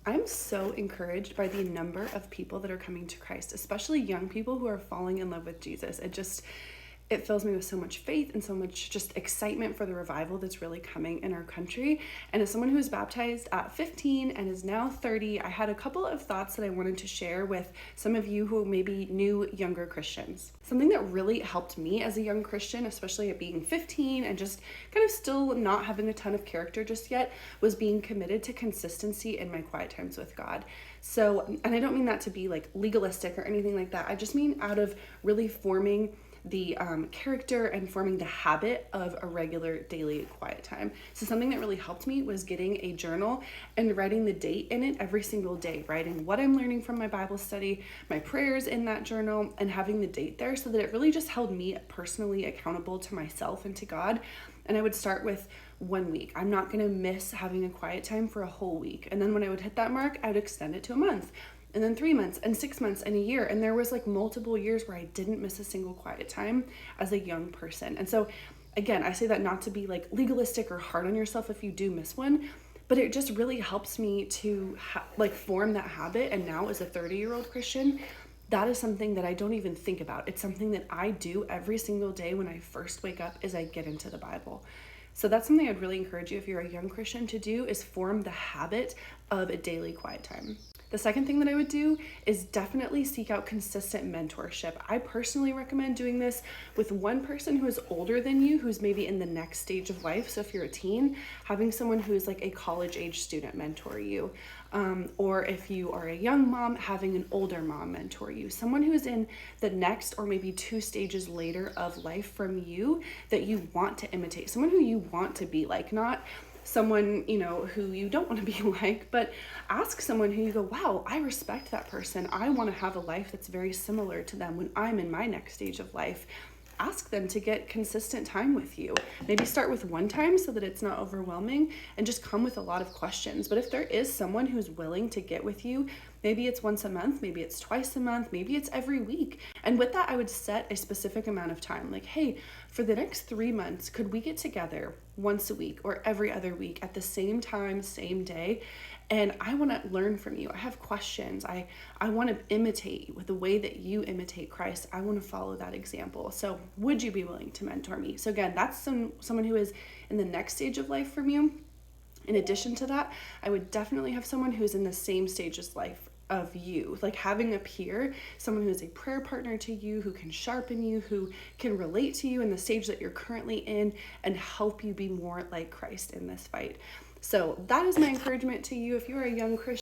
I'm so encouraged by the number of people that are coming to Christ, especially young people who are falling in love with Jesus. It fills me with so much faith and so much just excitement for the revival that's really coming in our country. And as someone who was baptized at 15 and is now 30, I had a couple of thoughts that I wanted to share with some of you who may be new younger Christians. Something that really helped me as a young Christian, especially at being 15 and just kind of still not having a ton of character just yet, was being committed to consistency in my quiet times with God. So, and I don't mean that to be like legalistic or anything like that. I just mean out of really forming the character and forming the habit of a regular daily quiet time. So something that really helped me was getting a journal and writing the date in it every single day, writing what I'm learning from my Bible study, my prayers in that journal, and having the date there so that it really just held me personally accountable to myself and to God. And I would start with 1 week. I'm not going to miss having a quiet time for a whole week. And then when I would hit that mark, I would extend it to a month, and then 3 months and 6 months and a year. And there was like multiple years where I didn't miss a single quiet time as a young person. And so again, I say that not to be like legalistic or hard on yourself if you do miss one, but it just really helps me to form that habit. And now as a 30-year-old Christian, that is something that I don't even think about. It's something that I do every single day when I first wake up as I get into the Bible. So that's something I'd really encourage you if you're a young Christian to do, is form the habit of a daily quiet time. The second thing that I would do is definitely seek out consistent mentorship. I personally recommend doing this with one person who is older than you, who's maybe in the next stage of life. So if you're a teen, having someone who's like a college age student mentor you. Or if you are a young mom, having an older mom mentor you. Someone who is in the next or maybe 2 stages later of life from you that you want to imitate. Someone who you want to be like, not someone, who you don't want to be like, but ask someone who you go, wow, I respect that person. I want to have a life that's very similar to them when I'm in my next stage of life. Ask them to get consistent time with you. Maybe start with one time so that it's not overwhelming, and just come with a lot of questions. But if there is someone who's willing to get with you, maybe it's once a month, maybe it's twice a month, maybe it's every week. And with that, I would set a specific amount of time. Like, hey, for the next 3 months, could we get together once a week or every other week at the same time, same day? And I want to learn from you. I have questions. I want to imitate you with the way that you imitate Christ. I want to follow that example. So would you be willing to mentor me? So again, that's someone who is in the next stage of life from you. In addition to that, I would definitely have someone who's in the same stage of life of you, like having a peer, someone who is a prayer partner to you, who can sharpen you, who can relate to you in the stage that you're currently in and help you be more like Christ in this fight. So that is my encouragement to you if you're a young Christian.